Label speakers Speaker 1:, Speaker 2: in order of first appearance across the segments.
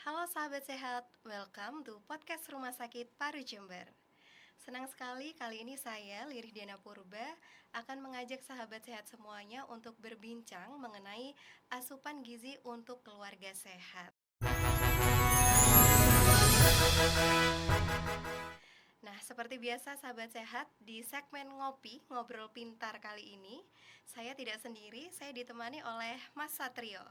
Speaker 1: Halo sahabat sehat, welcome to podcast Rumah Sakit Paru Jember. Senang sekali kali ini saya, Lirih Diana Purba, akan mengajak sahabat sehat semuanya untuk berbincang mengenai asupan gizi untuk keluarga sehat. Nah, seperti biasa sahabat sehat, di segmen Ngopi, Ngobrol Pintar kali ini, saya tidak sendiri, saya ditemani oleh Mas Satrio.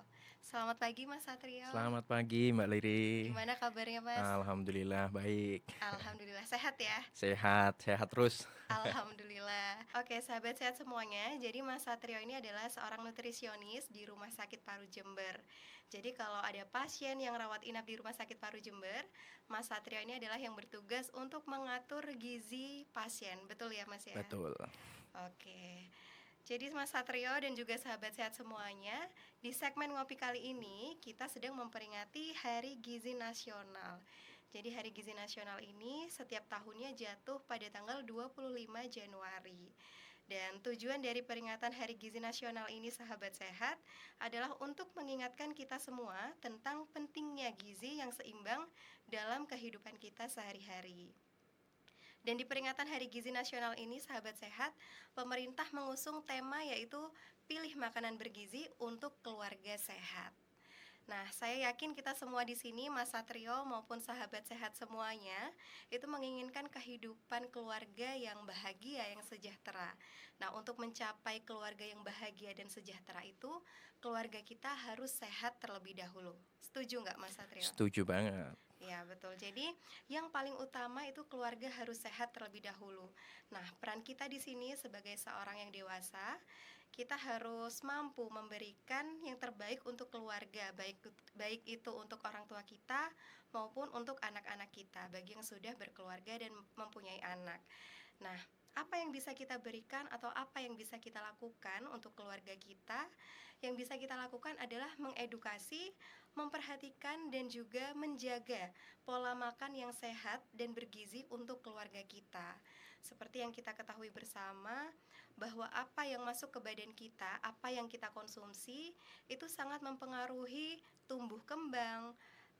Speaker 1: Selamat pagi Mas Satrio.
Speaker 2: Selamat pagi Mbak Liri.
Speaker 1: Gimana kabarnya Mas?
Speaker 2: Alhamdulillah baik.
Speaker 1: Alhamdulillah sehat ya.
Speaker 2: Sehat, sehat terus.
Speaker 1: Alhamdulillah. Oke, sahabat sehat semuanya. Jadi Mas Satrio ini adalah seorang nutrisionis di Rumah Sakit Paru Jember. Jadi kalau ada pasien yang rawat inap di Rumah Sakit Paru Jember, Mas Satrio ini adalah yang bertugas untuk mengatur gizi pasien. Betul ya, Mas ya?
Speaker 2: Betul.
Speaker 1: Oke. Jadi Mas Satrio dan juga sahabat sehat semuanya, di segmen ngopi kali ini kita sedang memperingati Hari Gizi Nasional. Jadi Hari Gizi Nasional ini setiap tahunnya jatuh pada tanggal 25 Januari. Dan tujuan dari peringatan Hari Gizi Nasional ini sahabat sehat adalah untuk mengingatkan kita semua tentang pentingnya gizi yang seimbang dalam kehidupan kita sehari-hari. Dan di peringatan Hari Gizi Nasional ini, sahabat sehat, pemerintah mengusung tema yaitu pilih makanan bergizi untuk keluarga sehat. Nah, saya yakin kita semua di sini, Mas Satrio maupun sahabat sehat semuanya, itu menginginkan kehidupan keluarga yang bahagia, yang sejahtera. Nah, untuk mencapai keluarga yang bahagia dan sejahtera itu, keluarga kita harus sehat terlebih dahulu. Setuju nggak, Mas Satrio?
Speaker 2: Setuju banget.
Speaker 1: Ya, betul. Jadi, yang paling utama itu keluarga harus sehat terlebih dahulu. Nah, peran kita di sini sebagai seorang yang dewasa, kita harus mampu memberikan yang terbaik untuk keluarga, baik itu untuk orang tua kita maupun untuk anak-anak kita, bagi yang sudah berkeluarga dan mempunyai anak. Nah, apa yang bisa kita berikan atau apa yang bisa kita lakukan untuk keluarga kita? Yang bisa kita lakukan adalah mengedukasi, memperhatikan dan juga menjaga pola makan yang sehat dan bergizi untuk keluarga kita. Seperti yang kita ketahui bersama bahwa apa yang masuk ke badan kita, apa yang kita konsumsi itu sangat mempengaruhi tumbuh kembang,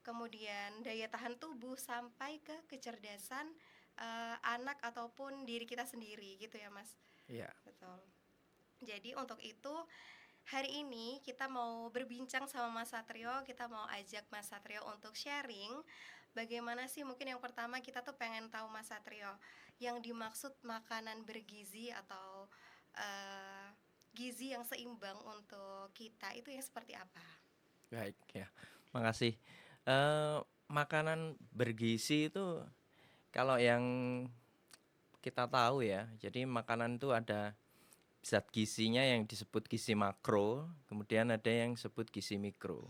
Speaker 1: kemudian daya tahan tubuh sampai ke kecerdasan anak ataupun diri kita sendiri gitu ya Mas.
Speaker 2: Iya.
Speaker 1: Betul. Jadi untuk itu hari ini kita mau berbincang sama Mas Satrio, kita mau ajak Mas Satrio untuk sharing bagaimana sih, mungkin yang pertama kita tuh pengen tahu Mas Satrio, yang dimaksud makanan bergizi atau uh, gizi yang seimbang untuk kita itu yang seperti apa?
Speaker 2: Baik ya. Makasih. Eh, Makanan bergizi itu kalau yang kita tahu ya. Jadi makanan itu ada zat gizinya yang disebut gizi makro, kemudian ada yang disebut gizi mikro.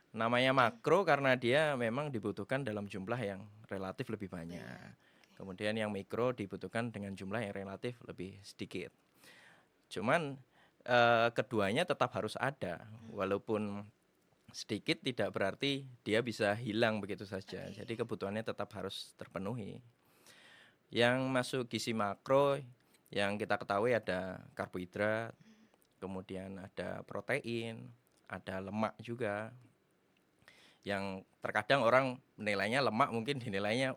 Speaker 2: Namanya makro karena dia memang dibutuhkan dalam jumlah yang relatif lebih banyak.
Speaker 1: Banyak.
Speaker 2: Kemudian yang mikro dibutuhkan dengan jumlah yang relatif lebih sedikit. Cuman keduanya tetap harus ada, walaupun sedikit tidak berarti dia bisa hilang begitu saja. Jadi kebutuhannya tetap harus terpenuhi. Yang masuk gizi makro yang kita ketahui ada karbohidrat, kemudian ada protein, ada lemak juga. Yang terkadang orang menilainya lemak, mungkin dinilainya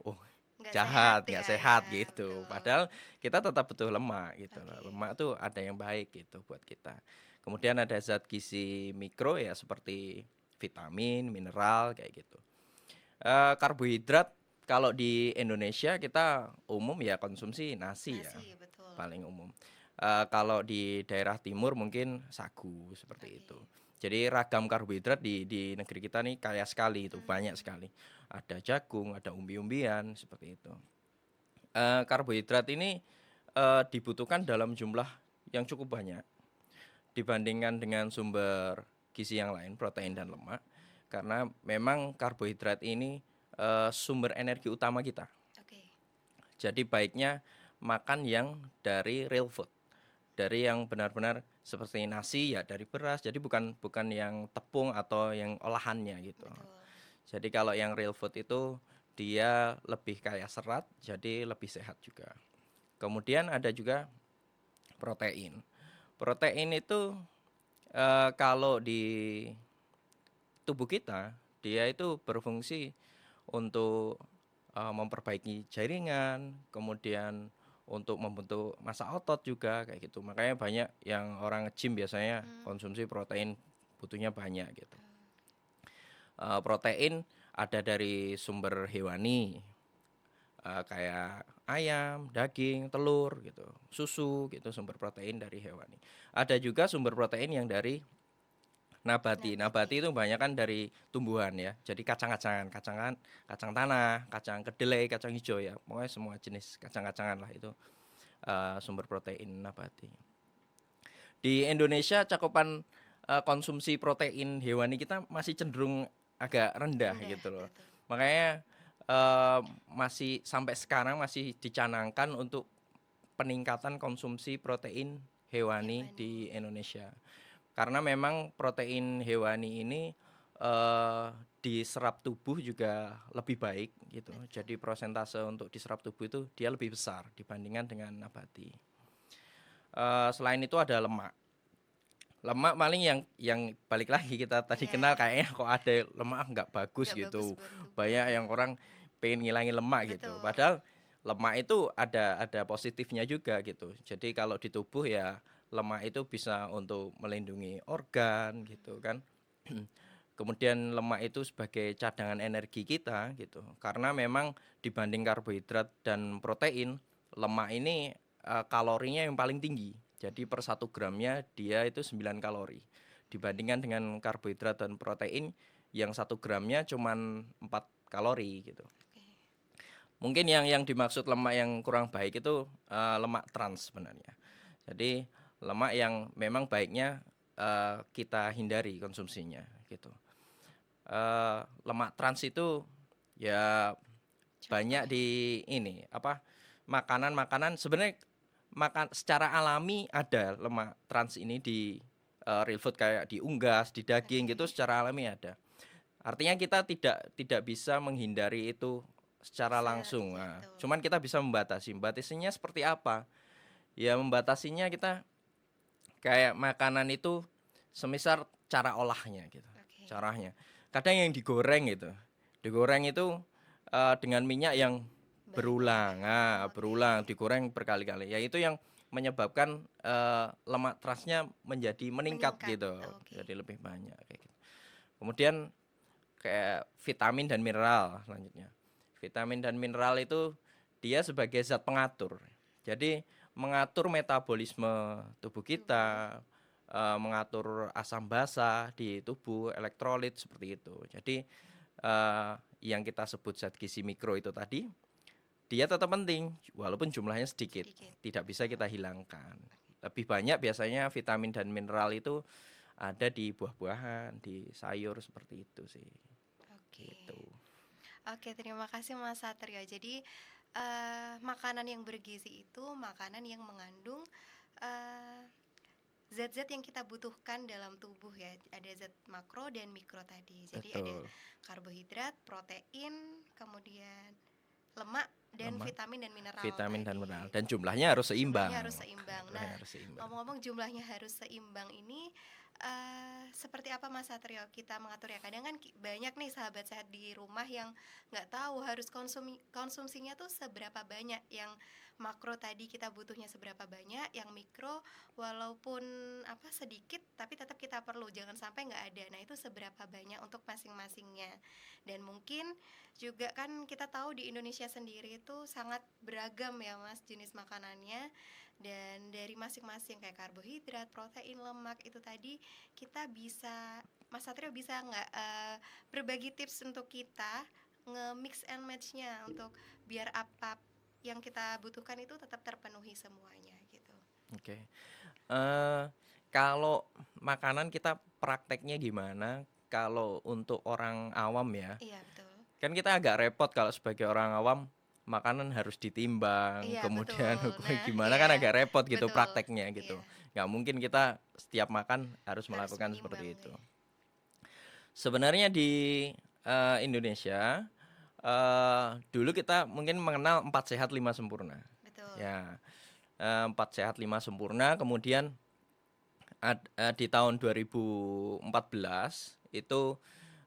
Speaker 1: Nggak sehat
Speaker 2: jahat, nggak
Speaker 1: ya,
Speaker 2: sehat
Speaker 1: ya
Speaker 2: gitu.
Speaker 1: betul.
Speaker 2: Padahal kita tetap butuh lemak gitu loh.
Speaker 1: Oke.
Speaker 2: Lemak tuh ada yang baik gitu buat kita. Kemudian ada zat gizi mikro ya seperti vitamin, mineral kayak gitu. Karbohidrat kalau di Indonesia kita umum ya konsumsi nasi ya,
Speaker 1: Nasi betul.
Speaker 2: paling umum. Kalau di daerah timur mungkin sagu seperti
Speaker 1: Oke.
Speaker 2: itu. Jadi ragam karbohidrat di negeri kita nih kaya sekali itu, banyak sekali. Ada jagung, ada umbi-umbian seperti itu. Karbohidrat ini dibutuhkan dalam jumlah yang cukup banyak dibandingkan dengan sumber gizi yang lain, protein dan lemak. Karena memang karbohidrat ini sumber energi utama kita.
Speaker 1: Oke.
Speaker 2: Jadi baiknya makan yang dari real food, dari yang benar-benar seperti nasi ya dari beras. Jadi bukan bukan yang tepung atau yang olahannya gitu.
Speaker 1: Betul.
Speaker 2: Jadi kalau yang real food itu dia lebih kaya serat, jadi lebih sehat juga. Kemudian ada juga protein. Protein itu kalau di tubuh kita Dia itu berfungsi untuk memperbaiki jaringan, kemudian untuk membentuk massa otot juga kayak gitu. Makanya banyak yang orang nge-gym biasanya
Speaker 1: Hmm.
Speaker 2: konsumsi protein butuhnya banyak gitu. Protein ada dari sumber hewani, kayak ayam, daging, telur gitu, susu gitu, sumber protein dari hewani. Ada juga sumber protein yang dari nabati.
Speaker 1: Nabati.
Speaker 2: Nabati itu banyak kan dari tumbuhan ya. Jadi kacang-kacangan, kacang tanah, kacang kedelai, kacang hijau ya. Pokoknya semua jenis kacang-kacangan lah itu sumber protein nabati. Di Indonesia cakupan konsumsi protein hewani kita masih cenderung agak rendah
Speaker 1: Rendah,
Speaker 2: gitu loh.
Speaker 1: betul.
Speaker 2: Makanya masih sampai sekarang masih dicanangkan untuk peningkatan konsumsi protein hewani di
Speaker 1: Hewani.
Speaker 2: Indonesia. Karena memang protein hewani ini diserap tubuh juga lebih baik gitu.
Speaker 1: Betul.
Speaker 2: Jadi prosentase untuk diserap tubuh itu dia lebih besar dibandingkan dengan nabati. Selain itu ada lemak. Lemak paling yang balik lagi kita tadi kenal
Speaker 1: Ya,
Speaker 2: kayaknya kok ada lemak nggak bagus
Speaker 1: nggak bagus
Speaker 2: gitu.
Speaker 1: buat tubuh.
Speaker 2: Banyak yang orang pengen ngilangin lemak gitu.
Speaker 1: Betul.
Speaker 2: Padahal lemak itu ada positifnya juga gitu. Jadi kalau di tubuh ya lemak itu bisa untuk melindungi organ gitu kan. Kemudian lemak itu sebagai cadangan energi kita gitu. Karena memang dibanding karbohidrat dan protein, lemak ini kalorinya yang paling tinggi. Jadi per 1 gramnya dia itu 9 kalori. Dibandingkan dengan karbohidrat dan protein yang 1 gramnya cuman 4 kalori gitu.
Speaker 1: Oke.
Speaker 2: Mungkin yang dimaksud lemak yang kurang baik itu lemak trans sebenarnya. Jadi lemak yang memang baiknya kita hindari konsumsinya gitu. Lemak trans itu ya banyak
Speaker 1: Contohnya.
Speaker 2: di ini apa makanan-makanan sebenarnya makan secara alami ada lemak trans ini di real food kayak di unggas, di daging gitu
Speaker 1: Oke.
Speaker 2: secara alami ada. Artinya kita tidak bisa menghindari itu secara langsung.
Speaker 1: Ya,
Speaker 2: Nah,
Speaker 1: betul.
Speaker 2: cuman kita bisa membatasi. Membatasinya seperti apa? Ya membatasinya kita kayak makanan itu semisal cara olahnya gitu.
Speaker 1: Oke.
Speaker 2: Caranya. Kadang yang digoreng gitu. Digoreng itu dengan minyak yang
Speaker 1: Banyak.
Speaker 2: berulang. Nah,
Speaker 1: Oke.
Speaker 2: berulang digoreng berkali-kali. Ya itu yang menyebabkan lemak transnya menjadi meningkat
Speaker 1: Meningkat.
Speaker 2: gitu.
Speaker 1: Oke.
Speaker 2: Jadi lebih banyak kayak gitu. Kemudian kayak vitamin dan mineral selanjutnya. Vitamin dan mineral itu dia sebagai zat pengatur. Jadi mengatur metabolisme tubuh
Speaker 1: Tubuh.
Speaker 2: kita, mengatur asam basa di tubuh, elektrolit seperti itu. Jadi yang kita sebut zat gizi mikro itu tadi, dia tetap penting walaupun jumlahnya sedikit,
Speaker 1: Sedikit.
Speaker 2: tidak bisa kita hilangkan. Lebih banyak biasanya vitamin dan mineral itu ada di buah-buahan, di sayur seperti itu sih.
Speaker 1: Oke.
Speaker 2: Gitu.
Speaker 1: Oke, terima kasih Mas Satrio. Jadi, makanan yang bergizi itu makanan yang mengandung eh, zat-zat yang kita butuhkan dalam tubuh ya. Ada zat makro dan mikro tadi. Jadi ada
Speaker 2: Betul.
Speaker 1: karbohidrat, protein, kemudian lemak dan
Speaker 2: Lemak,
Speaker 1: vitamin dan mineral
Speaker 2: vitamin dan mineral
Speaker 1: tadi.
Speaker 2: dan jumlahnya harus
Speaker 1: Jumlahnya
Speaker 2: seimbang.
Speaker 1: harus seimbang. Nah,
Speaker 2: Jumlahnya harus seimbang.
Speaker 1: ngomong-ngomong jumlahnya harus seimbang ini seperti apa Mas Satrio kita mengaturnya? Kadang kan banyak nih sahabat sehat di rumah yang nggak tahu harus konsumsinya tuh seberapa banyak. Yang makro tadi kita butuhnya seberapa banyak, yang mikro walaupun apa sedikit tapi tetap kita perlu, jangan sampai nggak ada. Nah, itu seberapa banyak untuk masing-masingnya. Dan mungkin juga kan kita tahu di Indonesia sendiri itu sangat beragam ya Mas jenis makanannya, dan dari masing-masing kayak karbohidrat, protein, lemak itu tadi kita bisa, Mas Satrio bisa nggak berbagi tips untuk kita nge-mix and match-nya untuk biar apa yang kita butuhkan itu tetap terpenuhi semuanya gitu.
Speaker 2: Oke. Eh kalau makanan kita prakteknya gimana? Kalau untuk orang awam ya,
Speaker 1: Iya betul.
Speaker 2: kan kita agak repot kalau sebagai orang awam makanan harus ditimbang,
Speaker 1: Iya
Speaker 2: kemudian
Speaker 1: betul. Nah
Speaker 2: gimana kan
Speaker 1: iya
Speaker 2: agak repot gitu
Speaker 1: betul.
Speaker 2: prakteknya
Speaker 1: Iya
Speaker 2: gitu. Nggak mungkin kita setiap makan harus
Speaker 1: harus
Speaker 2: melakukan
Speaker 1: menimbang
Speaker 2: seperti itu.
Speaker 1: ya.
Speaker 2: Sebenarnya di Indonesia dulu kita mungkin mengenal 4 sehat 5 sempurna.
Speaker 1: Betul.
Speaker 2: Ya, 4 sehat 5 sempurna. Kemudian di tahun 2014 itu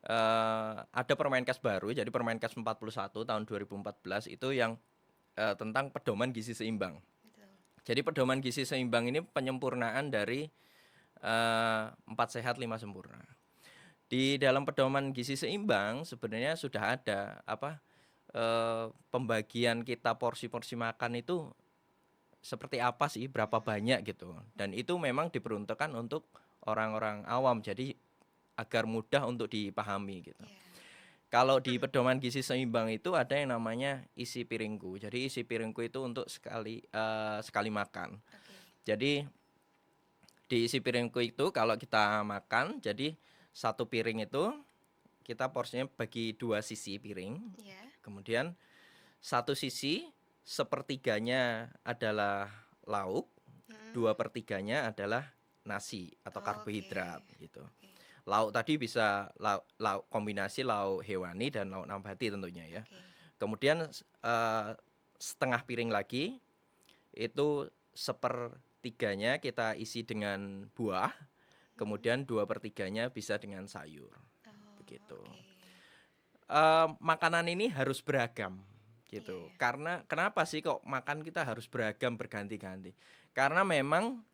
Speaker 2: ada Permenkes baru, jadi Permenkes 41 tahun 2014 itu yang tentang pedoman gizi seimbang.
Speaker 1: Betul.
Speaker 2: Jadi pedoman gizi seimbang ini penyempurnaan dari 4 sehat 5 sempurna. Di dalam pedoman gizi seimbang sebenarnya sudah ada pembagian kita porsi-porsi makan itu seperti apa sih, berapa banyak gitu. Dan itu memang diperuntukkan untuk orang-orang awam, jadi agar mudah untuk dipahami gitu.
Speaker 1: Iya.
Speaker 2: Kalau di pedoman gizi seimbang itu ada yang namanya isi piringku. Jadi isi piringku itu untuk sekali makan.
Speaker 1: Oke.
Speaker 2: Jadi di isi piringku itu kalau kita makan, jadi satu piring itu kita porsinya bagi 2 sisi piring.
Speaker 1: Iya.
Speaker 2: Kemudian satu sisi sepertiganya adalah lauk,
Speaker 1: Mm-mm.
Speaker 2: 2/3-nya adalah nasi atau
Speaker 1: Oke.
Speaker 2: karbohidrat gitu.
Speaker 1: Oke.
Speaker 2: Lauk tadi bisa kombinasi lauk hewani dan lauk nabati tentunya ya.
Speaker 1: Oke.
Speaker 2: Kemudian setengah piring lagi itu sepertiganya kita isi dengan buah, kemudian 2/3-nya bisa dengan sayur.
Speaker 1: Oh,
Speaker 2: Begitu.
Speaker 1: oke.
Speaker 2: Makanan ini harus beragam gitu.
Speaker 1: Iya.
Speaker 2: Karena kenapa sih kok makan kita harus beragam berganti-ganti? Karena memang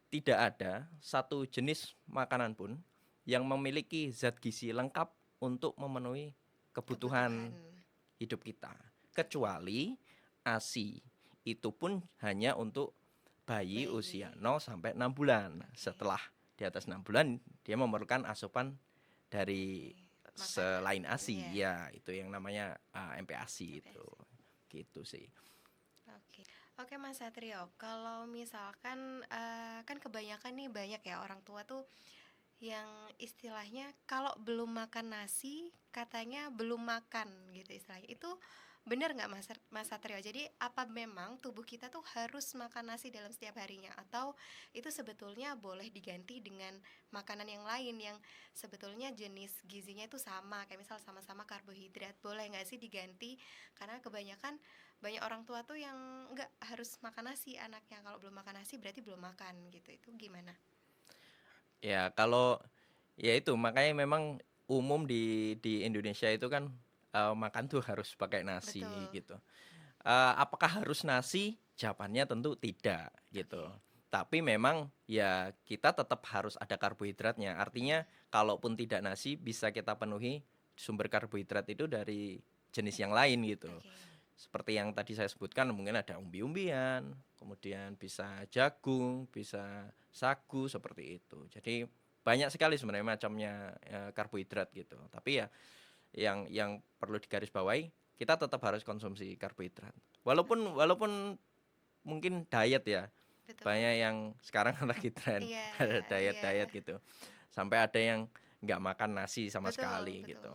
Speaker 2: tidak ada satu jenis makanan pun yang memiliki zat gizi lengkap untuk memenuhi kebutuhan
Speaker 1: Kebutuhan.
Speaker 2: hidup kita. Kecuali ASI. Itu pun hanya untuk bayi
Speaker 1: Bayi.
Speaker 2: usia 0 sampai 6 bulan.
Speaker 1: Oke.
Speaker 2: Setelah di atas 6 bulan dia memerlukan asupan dari
Speaker 1: Oke.
Speaker 2: selain
Speaker 1: Makanan.
Speaker 2: ASI.
Speaker 1: Iya.
Speaker 2: Ya, itu yang namanya MPASI itu.
Speaker 1: MPASI.
Speaker 2: Gitu sih.
Speaker 1: Oke. Oke Mas Satrio, kalau misalkan kan kebanyakan nih banyak ya orang tua tuh yang istilahnya kalau belum makan nasi katanya belum makan gitu istilahnya. Itu benar nggak Mas Satrio? Jadi apa memang tubuh kita tuh harus makan nasi dalam setiap harinya atau itu sebetulnya boleh diganti dengan makanan yang lain yang sebetulnya jenis gizinya itu sama kayak misal sama-sama karbohidrat, boleh nggak sih diganti? Karena kebanyakan banyak orang tua tuh yang nggak harus makan nasi anaknya, kalau belum makan nasi berarti belum makan gitu. Itu gimana?
Speaker 2: Ya, kalau ya itu makanya memang umum di Indonesia itu kan makan tuh harus pakai nasi
Speaker 1: Betul.
Speaker 2: gitu. Apakah harus nasi? Jawabannya tentu tidak gitu.
Speaker 1: Oke.
Speaker 2: Tapi memang ya kita tetap harus ada karbohidratnya. Artinya kalaupun tidak nasi bisa kita penuhi sumber karbohidrat itu dari jenis yang lain gitu.
Speaker 1: Oke.
Speaker 2: Seperti yang tadi saya sebutkan mungkin ada umbi-umbian, kemudian bisa jagung, bisa sagu seperti itu. Jadi banyak sekali sebenarnya macamnya karbohidrat gitu. Tapi ya yang perlu digarisbawahi kita tetap harus konsumsi karbohidrat. Walaupun mungkin diet ya.
Speaker 1: Betul.
Speaker 2: Banyak yang sekarang lagi tren
Speaker 1: Iya,
Speaker 2: ada
Speaker 1: iya.
Speaker 2: diet gitu. Sampai ada yang nggak makan nasi sama
Speaker 1: Betul,
Speaker 2: sekali
Speaker 1: betul.
Speaker 2: gitu.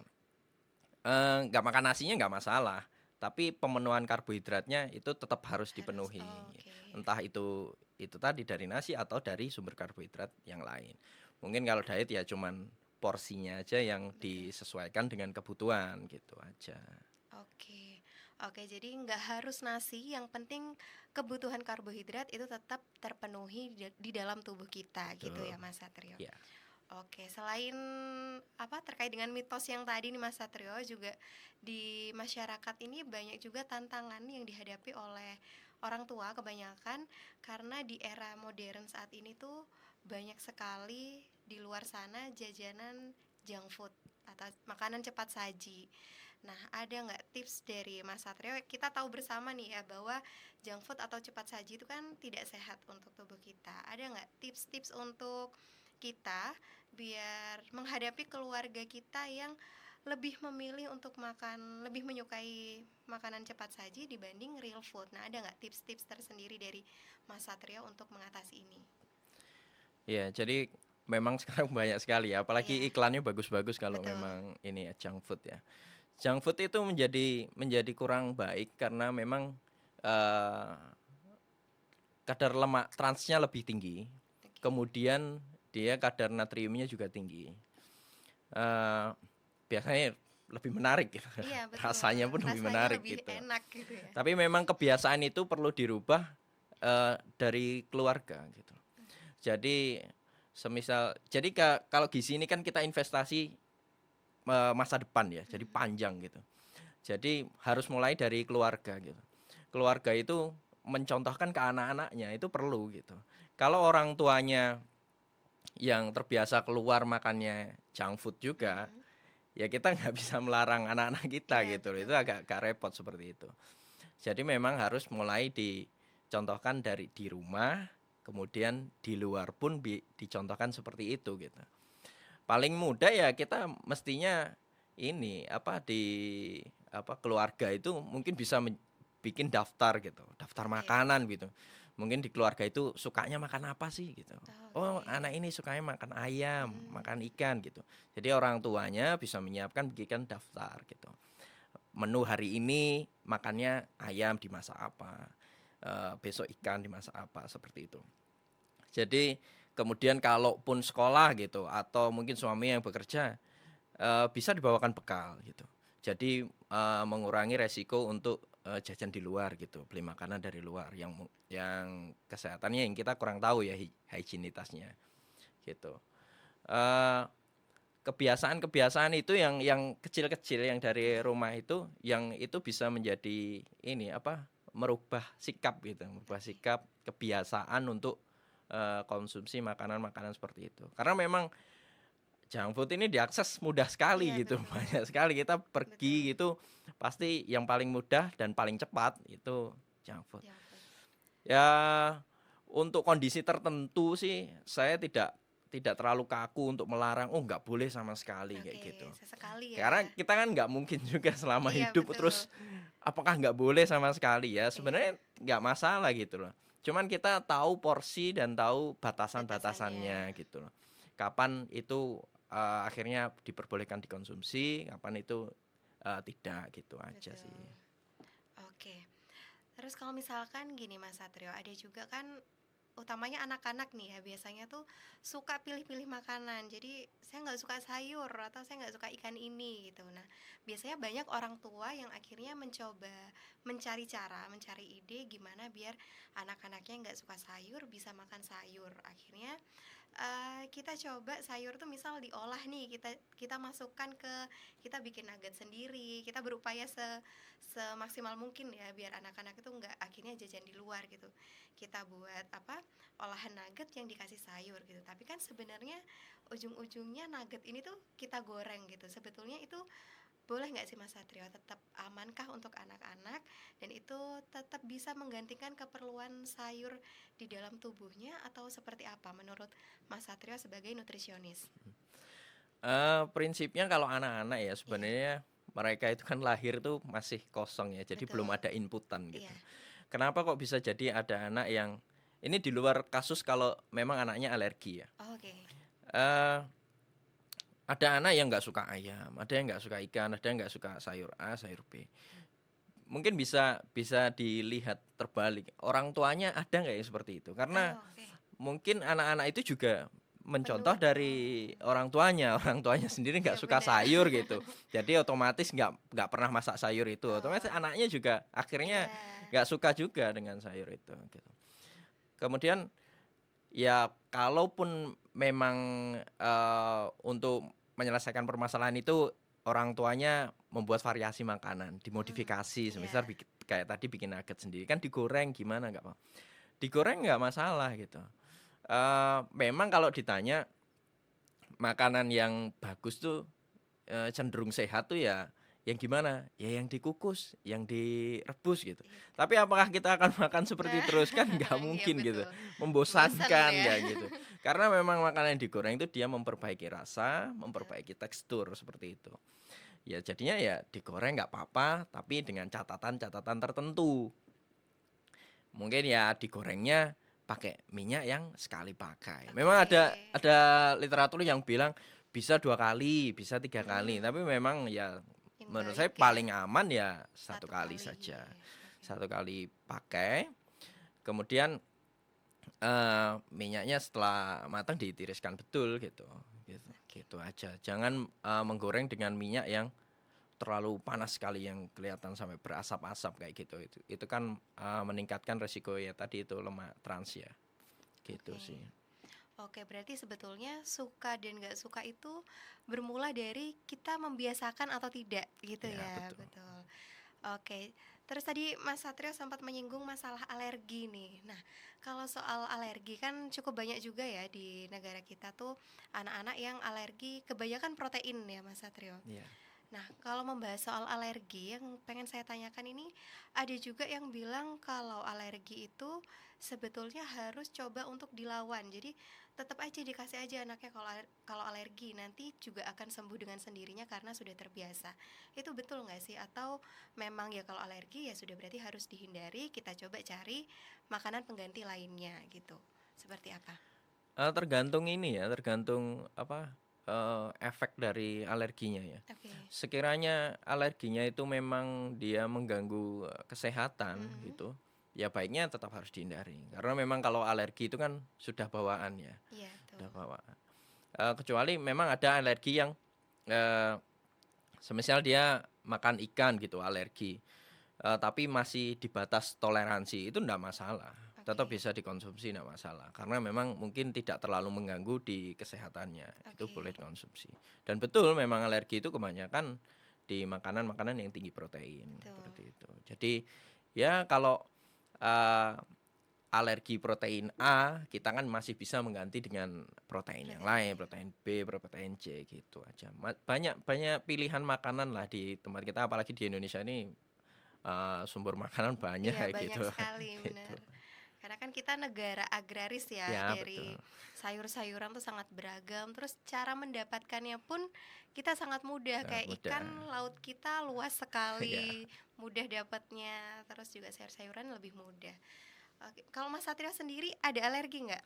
Speaker 2: Nggak makan nasinya nggak masalah, tapi pemenuhan karbohidratnya itu tetap harus
Speaker 1: Harus.
Speaker 2: dipenuhi.
Speaker 1: Oh, oke.
Speaker 2: Entah itu tadi dari nasi atau dari sumber karbohidrat yang lain. Mungkin kalau diet ya cuman porsinya aja yang
Speaker 1: Betul.
Speaker 2: disesuaikan dengan kebutuhan gitu aja.
Speaker 1: Oke. Oke, jadi nggak harus nasi, yang penting kebutuhan karbohidrat itu tetap terpenuhi di dalam tubuh kita gitu
Speaker 2: Betul.
Speaker 1: ya Mas Satrio.
Speaker 2: Ya.
Speaker 1: Oke, selain terkait dengan mitos yang tadi nih Mas Satrio, juga di masyarakat ini banyak juga tantangan yang dihadapi oleh orang tua kebanyakan karena di era modern saat ini tuh banyak sekali di luar sana jajanan junk food atau makanan cepat saji. Nah, ada nggak tips dari Mas Satrio? Kita tahu bersama nih ya bahwa junk food atau cepat saji itu kan tidak sehat untuk tubuh kita. Ada nggak tips-tips untuk kita biar menghadapi keluarga kita yang lebih memilih untuk makan, lebih menyukai makanan cepat saji dibanding real food? Nah, ada nggak tips-tips tersendiri dari Mas Satrio untuk mengatasi ini?
Speaker 2: Ya, jadi memang sekarang banyak sekali ya, apalagi
Speaker 1: Iya,
Speaker 2: iklannya bagus-bagus kalau
Speaker 1: betul.
Speaker 2: memang ini ya junk food ya. Junk food itu menjadi kurang baik karena memang eh, kadar lemak transnya lebih tinggi,
Speaker 1: Oke.
Speaker 2: kemudian dia kadar natriumnya juga tinggi. Eh, Biasanya lebih menarik gitu.
Speaker 1: Iya, betul.
Speaker 2: Rasanya pun lebih
Speaker 1: Rasanya
Speaker 2: menarik
Speaker 1: lebih
Speaker 2: gitu.
Speaker 1: enak gitu ya.
Speaker 2: Tapi memang kebiasaan itu perlu dirubah dari keluarga gitu. Jadi semisal jadi kalau gizi ini kan kita investasi masa depan ya, jadi panjang gitu. Jadi harus mulai dari keluarga gitu. Keluarga itu mencontohkan ke anak-anaknya itu perlu gitu. Kalau orang tuanya yang terbiasa keluar makannya junk food juga,
Speaker 1: Mhm.
Speaker 2: ya kita nggak bisa melarang anak-anak kita
Speaker 1: Iya,
Speaker 2: gitu loh.
Speaker 1: betul.
Speaker 2: Itu agak repot seperti itu. Jadi memang harus mulai dicontohkan dari di rumah, kemudian di luar pun dicontohkan seperti itu gitu. Paling mudah ya kita mestinya ini apa keluarga itu mungkin bisa bikin daftar gitu, daftar
Speaker 1: Oke.
Speaker 2: makanan gitu. Mungkin di keluarga itu sukanya makan apa sih gitu. Oh,
Speaker 1: Oke.
Speaker 2: anak ini sukanya makan ayam,
Speaker 1: Mhm.
Speaker 2: makan ikan gitu. Jadi orang tuanya bisa menyiapkan bikin daftar gitu. Menu hari ini makannya ayam dimasak apa, besok ikan dimasak apa seperti itu. Jadi kemudian kalaupun sekolah gitu atau mungkin suami yang bekerja, bisa dibawakan bekal gitu. Jadi, mengurangi resiko untuk, jajan di luar gitu, beli makanan dari luar yang kesehatannya yang kita kurang tahu ya higienitasnya gitu. Eee, Kebiasaan-kebiasaan itu yang kecil-kecil yang dari
Speaker 1: Mhm.
Speaker 2: rumah itu, yang itu bisa menjadi ini apa, merubah sikap gitu, merubah
Speaker 1: Oke.
Speaker 2: sikap, kebiasaan untuk, konsumsi makanan-makanan seperti itu. Karena memang junk food ini diakses mudah sekali
Speaker 1: Iya,
Speaker 2: gitu,
Speaker 1: betul.
Speaker 2: banyak sekali kita
Speaker 1: Betul.
Speaker 2: pergi gitu, pasti yang paling mudah dan paling cepat itu junk food.
Speaker 1: Junk food.
Speaker 2: Ya, untuk kondisi tertentu sih saya tidak terlalu kaku untuk melarang, "Oh nggak boleh sama sekali," kayak gitu.
Speaker 1: Oke, sesekali
Speaker 2: Karena
Speaker 1: ya.
Speaker 2: kita kan nggak mungkin juga selama
Speaker 1: Iya,
Speaker 2: hidup terus
Speaker 1: betul.
Speaker 2: apakah nggak boleh sama sekali ya,
Speaker 1: Iya,
Speaker 2: sebenarnya nggak masalah gitu loh. Cuman kita tahu porsi dan tahu
Speaker 1: batasannya.
Speaker 2: batasan-batasannya gitu loh. Kapan itu, akhirnya diperbolehkan dikonsumsi, kapan itu, tidak, gitu aja sih.
Speaker 1: Betul. Oke. Terus kalau misalkan gini Mas Satrio, ada juga kan utamanya anak-anak nih ya biasanya tuh suka pilih-pilih makanan. Jadi saya nggak suka sayur atau saya nggak suka ikan ini gitu. Nah biasanya banyak orang tua yang akhirnya mencoba mencari cara, mencari ide gimana biar anak-anaknya nggak suka sayur bisa makan sayur. Akhirnya kita coba sayur tuh misal diolah nih, kita masukkan kita bikin nugget sendiri, kita berupaya semaksimal mungkin ya biar anak-anak itu nggak akhirnya jajan di luar gitu. Kita buat apa, olahan nugget yang dikasih sayur gitu. Tapi kan sebenarnya ujung-ujungnya nugget ini tuh kita goreng gitu. Sebetulnya itu boleh nggak sih Mas Satrio, tetap amankah untuk anak-anak dan itu tetap bisa menggantikan keperluan sayur di dalam tubuhnya atau seperti apa menurut Mas Satrio sebagai nutrisionis?
Speaker 2: Prinsipnya kalau anak-anak ya
Speaker 1: Iya,
Speaker 2: sebenarnya mereka itu kan lahir tuh masih kosong ya, jadi belum
Speaker 1: betul.
Speaker 2: ada inputan gitu.
Speaker 1: Iya.
Speaker 2: Kenapa kok bisa jadi ada anak yang ini di luar kasus kalau memang anaknya alergi ya.
Speaker 1: Oke.
Speaker 2: Eee, ada anak yang nggak suka ayam, ada yang nggak suka ikan, ada yang nggak suka sayur A, sayur B. Mungkin bisa bisa dilihat terbalik, orang tuanya ada nggak yang seperti itu? Karena
Speaker 1: Oh, oke.
Speaker 2: mungkin anak-anak itu juga
Speaker 1: Penuh
Speaker 2: mencontoh dari orang tuanya, orang tuanya sendiri nggak
Speaker 1: iya
Speaker 2: suka
Speaker 1: benar.
Speaker 2: sayur gitu. Jadi otomatis nggak pernah masak sayur itu, otomatis
Speaker 1: Oh,
Speaker 2: anaknya juga akhirnya
Speaker 1: iya.
Speaker 2: nggak suka juga dengan sayur itu, gitu. Kemudian ya kalaupun memang, untuk menyelesaikan permasalahan itu orang tuanya membuat variasi makanan,
Speaker 1: Mhm,
Speaker 2: dimodifikasi,
Speaker 1: iya.
Speaker 2: semisal kayak tadi bikin nugget sendiri, kan digoreng gimana nggak apa digoreng nggak masalah gitu. Memang kalau ditanya makanan yang bagus tuh, cenderung sehat tuh ya yang gimana? Ya yang dikukus, yang direbus gitu.
Speaker 1: Iya.
Speaker 2: Tapi apakah kita akan makan seperti
Speaker 1: Nah,
Speaker 2: itu terus? Kan nggak
Speaker 1: iya
Speaker 2: mungkin gitu,
Speaker 1: betul. Bosen
Speaker 2: membosankan
Speaker 1: ya.
Speaker 2: kayak gitu. Karena memang makanan yang digoreng itu dia memperbaiki rasa,
Speaker 1: Betul.
Speaker 2: memperbaiki tekstur seperti itu. Ya jadinya ya digoreng nggak apa-apa, tapi dengan catatan-catatan tertentu. Mungkin ya digorengnya pakai minyak yang sekali pakai. Memang
Speaker 1: Oke.
Speaker 2: ada literatur yang bilang bisa 2 kali, bisa 3 kali,
Speaker 1: Mhm.
Speaker 2: tapi memang ya
Speaker 1: Yang
Speaker 2: menurut saya
Speaker 1: baik ya,
Speaker 2: paling aman ya satu
Speaker 1: satu
Speaker 2: kali
Speaker 1: kali.
Speaker 2: saja.
Speaker 1: Oke.
Speaker 2: Satu kali pakai, kemudian, minyaknya setelah matang ditiriskan betul gitu, gitu
Speaker 1: Oke.
Speaker 2: gitu aja. Jangan, menggoreng dengan minyak yang terlalu panas sekali yang kelihatan sampai berasap-asap kayak gitu. Itu kan, meningkatkan resiko ya tadi itu lemak trans ya, gitu
Speaker 1: Oke.
Speaker 2: sih.
Speaker 1: Oke, berarti sebetulnya suka dan nggak suka itu bermula dari kita membiasakan atau tidak, gitu
Speaker 2: Ya,
Speaker 1: ya,
Speaker 2: betul.
Speaker 1: betul. Oke, terus tadi Mas Satrio sempat menyinggung masalah alergi nih. Nah, kalau soal alergi kan cukup banyak juga ya di negara kita tuh anak-anak yang alergi kebanyakan protein ya Mas Satrio.
Speaker 2: Iya.
Speaker 1: Nah, kalau membahas soal alergi, yang pengen saya tanyakan ini, ada juga yang bilang kalau alergi itu sebetulnya harus coba untuk dilawan. Jadi tetap aja dikasih aja anaknya kalau alergi nanti juga akan sembuh dengan sendirinya karena sudah terbiasa. Itu betul nggak sih? Atau memang ya kalau alergi ya sudah berarti harus dihindari. Kita coba cari makanan pengganti lainnya gitu. Seperti apa?
Speaker 2: Tergantung ini ya, tergantung apa, efek dari alerginya ya.
Speaker 1: Oke.
Speaker 2: Sekiranya alerginya itu memang dia mengganggu, kesehatan
Speaker 1: Mm-mm.
Speaker 2: gitu, ya baiknya tetap harus dihindari. Karena memang kalau alergi itu kan sudah bawaan ya,
Speaker 1: Iya, betul.
Speaker 2: sudah bawaan. Kecuali memang ada alergi yang, eee, semisal dia makan ikan gitu alergi, tapi masih di batas toleransi, itu ndak masalah, tetap
Speaker 1: Oke.
Speaker 2: bisa dikonsumsi ndak masalah. Karena memang mungkin tidak terlalu mengganggu di kesehatannya, itu boleh
Speaker 1: Oke.
Speaker 2: dikonsumsi. Dan betul memang alergi itu kebanyakan di makanan-makanan yang tinggi protein,
Speaker 1: Betul.
Speaker 2: seperti itu. Jadi, ya kalau, eee, alergi protein A, kita kan masih bisa mengganti dengan protein yang
Speaker 1: Protein
Speaker 2: lain,
Speaker 1: lain.
Speaker 2: protein B, protein C, gitu aja. Banyak banyak pilihan makanan lah di tempat kita, apalagi di Indonesia ini. Sumber makanan banyak
Speaker 1: Iya,
Speaker 2: gitu,
Speaker 1: banyak sekali,
Speaker 2: gitu.
Speaker 1: benar. Karena kan kita negara agraris ya,
Speaker 2: Ya
Speaker 1: dari
Speaker 2: betul,
Speaker 1: sayur-sayuran tuh sangat beragam. Terus cara mendapatkannya pun kita sangat mudah.
Speaker 2: sangat
Speaker 1: Kayak
Speaker 2: mudah.
Speaker 1: ikan laut kita luas
Speaker 2: Ya,
Speaker 1: sekali, mudah dapatnya. Terus juga sayur-sayuran lebih mudah. Oke, kalau Mas Satria sendiri ada alergi nggak?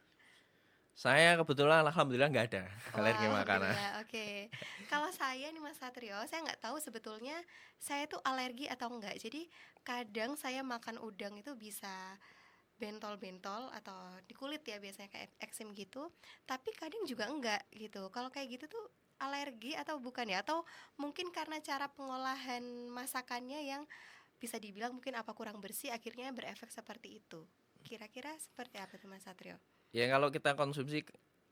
Speaker 2: saya kebetulan alhamdulillah nggak ada
Speaker 1: Wah,
Speaker 2: alergi makanan.
Speaker 1: alhamdulillah. Oke. Kalau saya nih Mas Satrio, saya nggak tahu sebetulnya saya tuh alergi atau enggak. Jadi kadang saya makan udang itu bisa bentol-bentol atau di kulit ya biasanya kayak eksim gitu, tapi kadang juga enggak gitu. Kalau kayak gitu tuh alergi atau bukan ya? Atau mungkin karena cara pengolahan masakannya yang bisa dibilang mungkin apa kurang bersih akhirnya berefek seperti itu. Kira-kira seperti apa tuh Mas Satrio?
Speaker 2: Ya kalau kita konsumsi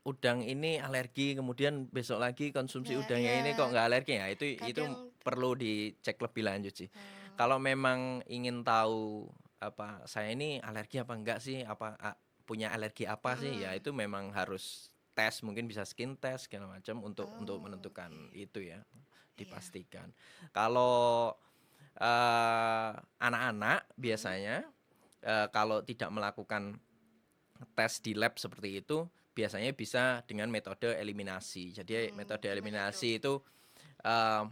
Speaker 2: udang ini alergi, kemudian besok lagi konsumsi
Speaker 1: Nah,
Speaker 2: udangnya
Speaker 1: iya,
Speaker 2: ini kok nggak alergi ya, itu
Speaker 1: kadang tuh
Speaker 2: perlu dicek lebih lanjut sih.
Speaker 1: oh,
Speaker 2: Kalau memang ingin tahu apa saya ini alergi apa enggak sih, punya alergi apa sih, ya
Speaker 1: mm-mm.
Speaker 2: itu memang harus tes, mungkin bisa skin test segala macam untuk
Speaker 1: Oh,
Speaker 2: menentukan
Speaker 1: oke.
Speaker 2: itu ya,
Speaker 1: Iya.
Speaker 2: dipastikan. Kalau anak-anak
Speaker 1: Mm-mm.
Speaker 2: biasanya, kalau tidak melakukan tes di lab seperti itu, biasanya bisa dengan metode eliminasi. Jadi metode
Speaker 1: Gimana tuh?
Speaker 2: eliminasi itu, eee,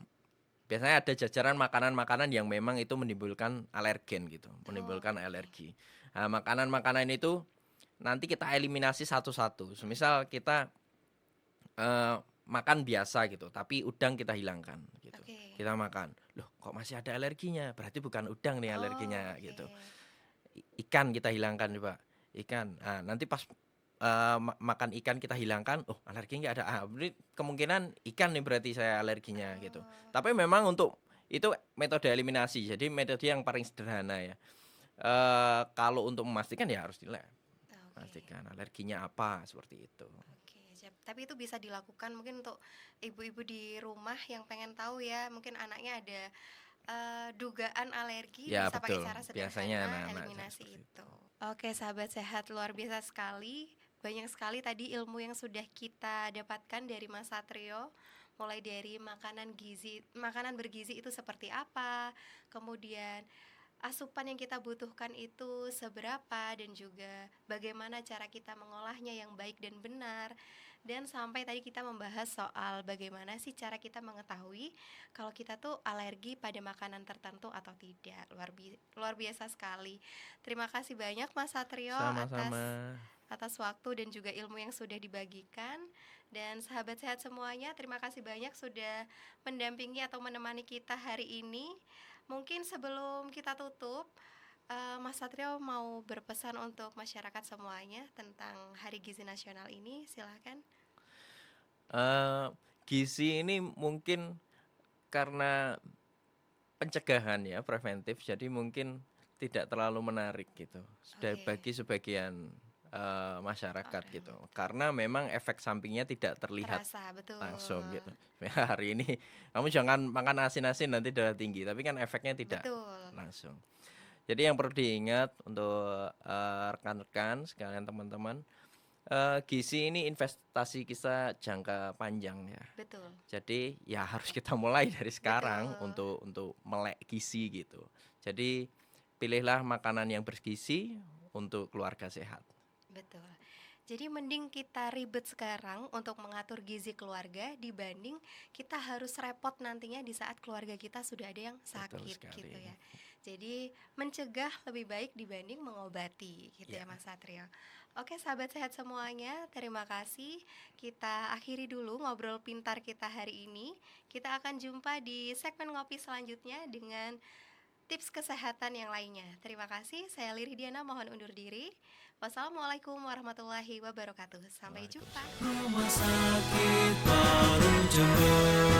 Speaker 2: biasanya ada jajaran makanan-makanan yang memang itu menimbulkan alergen gitu,
Speaker 1: Oh,
Speaker 2: menimbulkan
Speaker 1: oke.
Speaker 2: alergi. Nah, makanan-makanan itu nanti kita eliminasi satu-satu. Semisal kita, makan biasa gitu, tapi udang kita hilangkan gitu.
Speaker 1: Oke.
Speaker 2: Kita makan, "Loh kok masih ada alerginya? Berarti bukan udang nih
Speaker 1: Oh,
Speaker 2: alerginya,"
Speaker 1: oke.
Speaker 2: gitu. Ikan kita hilangkan coba, ikan. Nah, nanti pas, makan ikan kita hilangkan, "Oh alergi nggak ada." Berarti kemungkinan ikan nih berarti saya alerginya gitu.
Speaker 1: Oh,
Speaker 2: Tapi memang untuk itu metode eliminasi, jadi metode yang paling sederhana ya. Kalau untuk memastikan ya harus di-lab,
Speaker 1: oke.
Speaker 2: pastikan alerginya apa, seperti itu.
Speaker 1: Oke, siap. Tapi itu bisa dilakukan mungkin untuk ibu-ibu di rumah yang pengen tahu ya, mungkin anaknya ada dugaan alergi
Speaker 2: Ya
Speaker 1: bisa pakai
Speaker 2: betul,
Speaker 1: cara
Speaker 2: biasanya
Speaker 1: sederhana
Speaker 2: anak-anak
Speaker 1: eliminasi
Speaker 2: seperti itu.
Speaker 1: itu. Oke, sahabat sehat luar biasa sekali. Banyak sekali tadi ilmu yang sudah kita dapatkan dari Mas Satrio. Mulai dari makanan bergizi itu seperti apa, kemudian asupan yang kita butuhkan itu seberapa dan juga bagaimana cara kita mengolahnya yang baik dan benar. Dan sampai tadi kita membahas soal bagaimana sih cara kita mengetahui kalau kita tuh alergi pada makanan tertentu atau tidak. Luar biasa sekali. Terima kasih banyak Mas Satrio
Speaker 2: Sama-sama.
Speaker 1: atas waktu dan juga ilmu yang sudah dibagikan. Dan sahabat sehat semuanya, terima kasih banyak sudah mendampingi atau menemani kita hari ini. Mungkin sebelum kita tutup, Mas Satrio mau berpesan untuk masyarakat semuanya tentang Hari Gizi Nasional ini, silahkan.
Speaker 2: Eee, gizi ini mungkin karena pencegahan ya, preventif, jadi mungkin tidak terlalu menarik gitu.
Speaker 1: Oke,
Speaker 2: Bagi sebagian, masyarakat
Speaker 1: Orang
Speaker 2: gitu. Karena memang efek sampingnya tidak terlihat
Speaker 1: terasa, betul.
Speaker 2: langsung gitu. Hari ini kamu jangan makan asin-asin nanti darah tinggi, tapi kan efeknya tidak
Speaker 1: Betul.
Speaker 2: langsung. Jadi yang perlu diingat untuk rekan-rekan sekalian teman-teman, gizi ini investasi kita jangka panjang ya.
Speaker 1: Betul.
Speaker 2: Jadi ya harus kita mulai dari sekarang
Speaker 1: Betul.
Speaker 2: untuk melek gizi gitu. Jadi pilihlah makanan yang bergizi untuk keluarga sehat.
Speaker 1: Betul. Jadi mending kita ribet sekarang untuk mengatur gizi keluarga dibanding kita harus repot nantinya di saat keluarga kita sudah ada yang
Speaker 2: Betul
Speaker 1: sakit
Speaker 2: sekali.
Speaker 1: gitu ya. Jadi mencegah lebih baik dibanding mengobati gitu
Speaker 2: Ya.
Speaker 1: ya Mas Satrio. Oke sahabat sehat semuanya, terima kasih. Kita akhiri dulu ngobrol pintar kita hari ini. Kita akan jumpa di segmen ngopi selanjutnya dengan tips kesehatan yang lainnya. Terima kasih, saya Liri Diana mohon undur diri. Wassalamualaikum warahmatullahi wabarakatuh. Sampai jumpa.
Speaker 2: Waalaikumsalam.
Speaker 3: Rumah sakit Paru Jaya.